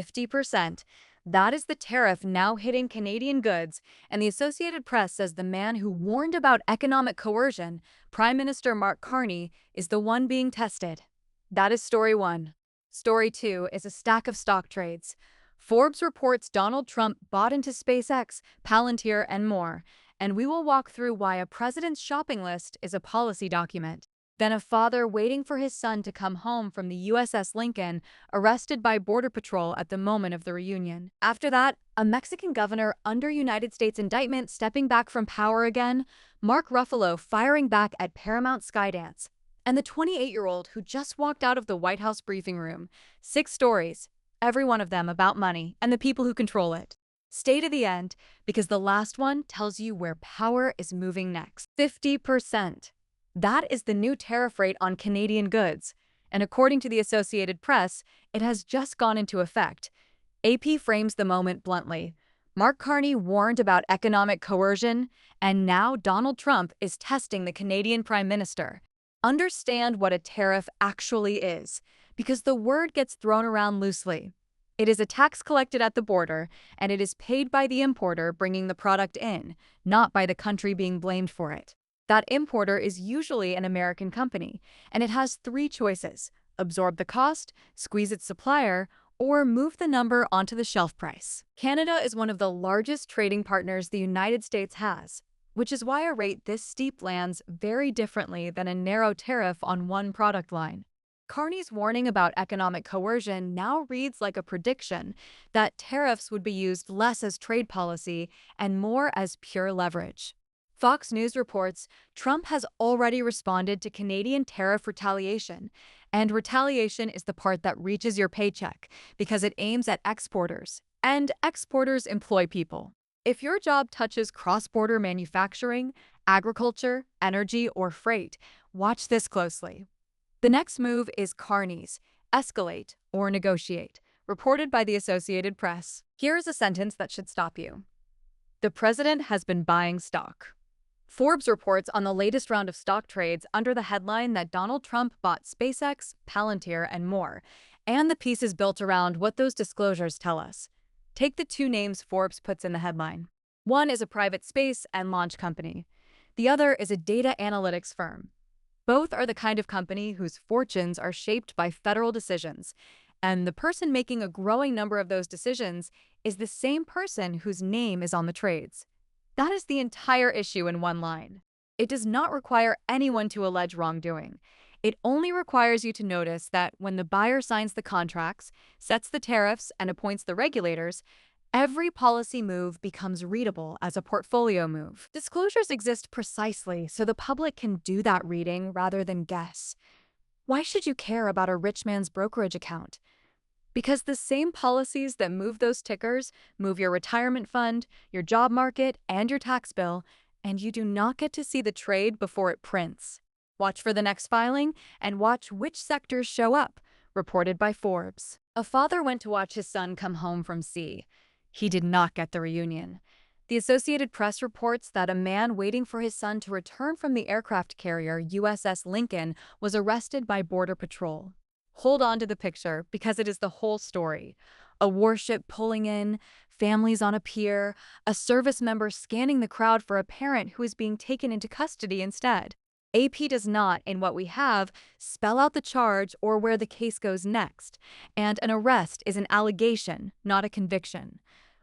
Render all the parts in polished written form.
50%. That is the tariff now hitting Canadian goods, and the Associated Press says the man who warned about economic coercion, Prime Minister Mark Carney, is the one being tested. That is story one. Story two is a stack of stock trades. Forbes reports Donald Trump bought into SpaceX, Palantir, and more, and we will walk through why a president's shopping list is a policy document. Then a father waiting for his son to come home from the USS Lincoln, arrested by Border Patrol at the moment of the reunion. After that, a Mexican governor under United States indictment stepping back from power again, Mark Ruffalo firing back at Paramount Skydance, and the 28-year-old who just walked out of the White House briefing room. 6 stories, every one of them about money and the people who control it. Stay to the end, because the last one tells you where power is moving next. 50%. That is the new tariff rate on Canadian goods, and according to the Associated Press, it has just gone into effect. AP frames the moment bluntly. Mark Carney warned about economic coercion, and now Donald Trump is testing the Canadian Prime Minister. Understand what a tariff actually is, because the word gets thrown around loosely. It is a tax collected at the border, and it is paid by the importer bringing the product in, not by the country being blamed for it. That importer is usually an American company, and it has 3 choices: absorb the cost, squeeze its supplier, or move the number onto the shelf price. Canada is one of the largest trading partners the United States has, which is why a rate this steep lands very differently than a narrow tariff on one product line. Carney's warning about economic coercion now reads like a prediction that tariffs would be used less as trade policy and more as pure leverage. Fox News reports Trump has already responded to Canadian tariff retaliation, and retaliation is the part that reaches your paycheck because it aims at exporters, and exporters employ people. If your job touches cross-border manufacturing, agriculture, energy, or freight, watch this closely. The next move is Carney's escalate or negotiate, reported by the Associated Press. Here is a sentence that should stop you. The president has been buying stock. Forbes reports on the latest round of stock trades under the headline that Donald Trump bought SpaceX, Palantir, and more, and the piece is built around what those disclosures tell us. Take the 2 names Forbes puts in the headline. One is a private space and launch company. The other is a data analytics firm. Both are the kind of company whose fortunes are shaped by federal decisions, and the person making a growing number of those decisions is the same person whose name is on the trades. That is the entire issue in one line. It does not require anyone to allege wrongdoing. It only requires you to notice that when the buyer signs the contracts, sets the tariffs, and appoints the regulators, every policy move becomes readable as a portfolio move. Disclosures exist precisely so the public can do that reading rather than guess. Why should you care about a rich man's brokerage account? Because the same policies that move those tickers move your retirement fund, your job market, and your tax bill, and you do not get to see the trade before it prints. Watch for the next filing and watch which sectors show up, reported by Forbes. A father went to watch his son come home from sea. He did not get the reunion. The Associated Press reports that a man waiting for his son to return from the aircraft carrier USS Lincoln was arrested by Border Patrol. Hold on to the picture because it is the whole story. A warship pulling in, families on a pier, a service member scanning the crowd for a parent who is being taken into custody instead. AP does not, in what we have, spell out the charge or where the case goes next, and an arrest is an allegation, not a conviction.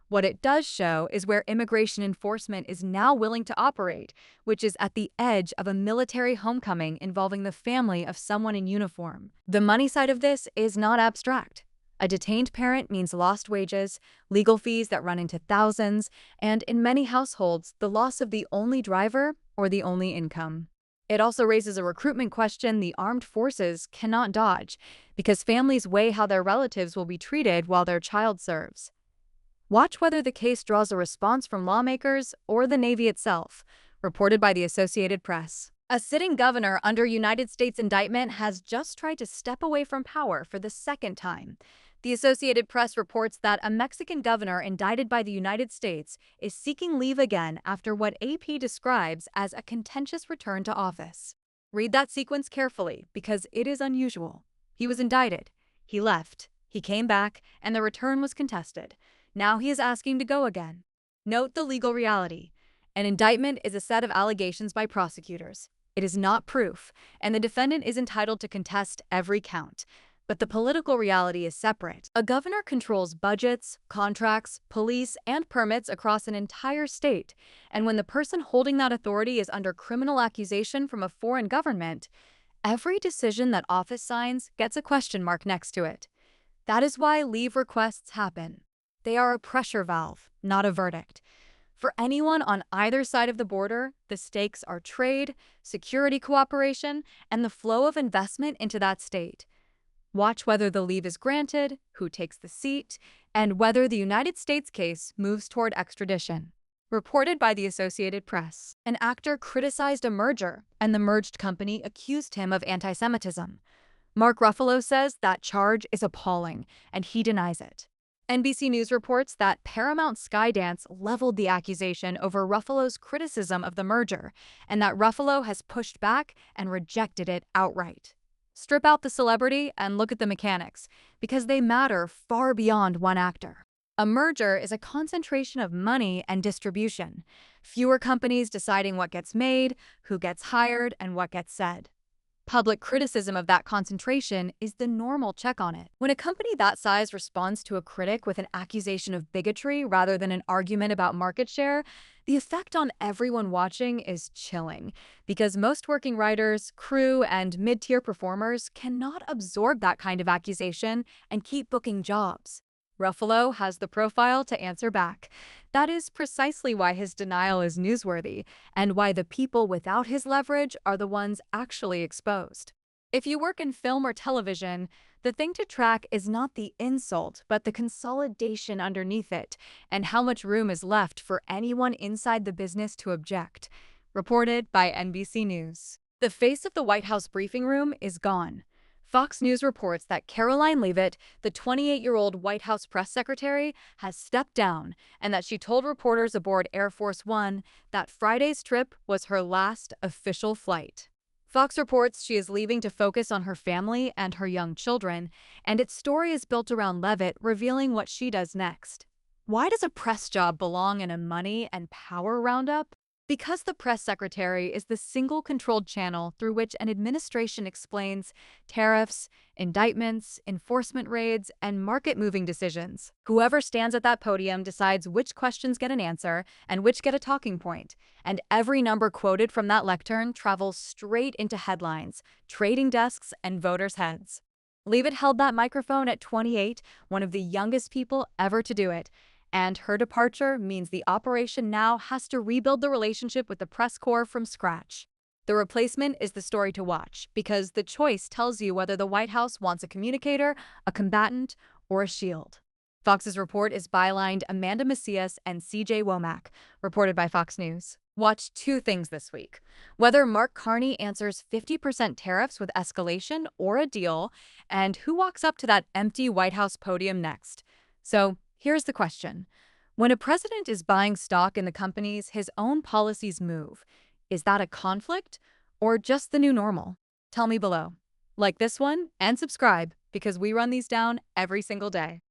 What it does show is where immigration enforcement is now willing to operate, which is at the edge of a military homecoming involving the family of someone in uniform. The money side of this is not abstract. A detained parent means lost wages, legal fees that run into thousands, and in many households, the loss of the only driver or the only income. It also raises a recruitment question the armed forces cannot dodge, because families weigh how their relatives will be treated while their child serves. Watch whether the case draws a response from lawmakers or the Navy itself, reported by the Associated Press. A sitting governor under United States indictment has just tried to step away from power for the 2nd time. The Associated Press reports that a Mexican governor indicted by the United States is seeking leave again after what AP describes as a contentious return to office. Read that sequence carefully because it is unusual. He was indicted. He left. He came back, and the return was contested. Now he is asking to go again. Note the legal reality. An indictment is a set of allegations by prosecutors. It is not proof, and the defendant is entitled to contest every count. But the political reality is separate. A governor controls budgets, contracts, police, and permits across an entire state, and when the person holding that authority is under criminal accusation from a foreign government, every decision that office signs gets a question mark next to it. That is why leave requests happen. They are a pressure valve, not a verdict. For anyone on either side of the border, the stakes are trade, security cooperation, and the flow of investment into that state. Watch whether the leave is granted, who takes the seat, and whether the United States case moves toward extradition. Reported by the Associated Press, an actor criticized a merger, and the merged company accused him of anti-Semitism. Mark Ruffalo says that charge is appalling, and he denies it. NBC News reports that Paramount Skydance leveled the accusation over Ruffalo's criticism of the merger, and that Ruffalo has pushed back and rejected it outright. Strip out the celebrity and look at the mechanics, because they matter far beyond one actor. A merger is a concentration of money and distribution, fewer companies deciding what gets made, who gets hired, and what gets said. Public criticism of that concentration is the normal check on it. When a company that size responds to a critic with an accusation of bigotry rather than an argument about market share, the effect on everyone watching is chilling, because most working writers, crew, and mid-tier performers cannot absorb that kind of accusation and keep booking jobs. Ruffalo has the profile to answer back. That is precisely why his denial is newsworthy, and why the people without his leverage are the ones actually exposed. If you work in film or television, the thing to track is not the insult, but the consolidation underneath it, and how much room is left for anyone inside the business to object. Reported by NBC News. The face of the White House briefing room is gone. Fox News reports that Karoline Leavitt, the 28-year-old White House press secretary, has stepped down, and that she told reporters aboard Air Force One that Friday's trip was her last official flight. Fox reports she is leaving to focus on her family and her young children, and its story is built around Leavitt revealing what she does next. Why does a press job belong in a money and power roundup? Because the press secretary is the single controlled channel through which an administration explains tariffs, indictments, enforcement raids, and market-moving decisions. Whoever stands at that podium decides which questions get an answer and which get a talking point, and every number quoted from that lectern travels straight into headlines, trading desks, and voters' heads. Leavitt held that microphone at 28, one of the youngest people ever to do it, and her departure means the operation now has to rebuild the relationship with the press corps from scratch. The replacement is the story to watch, because the choice tells you whether the White House wants a communicator, a combatant, or a shield. Fox's report is bylined Amanda Macias and CJ Womack, reported by Fox News. Watch two things this week: whether Mark Carney answers 50% tariffs with escalation or a deal, and who walks up to that empty White House podium next. So, here's the question. When a president is buying stock in the companies his own policies move, is that a conflict or just the new normal? Tell me below. Like this one and subscribe, because we run these down every single day.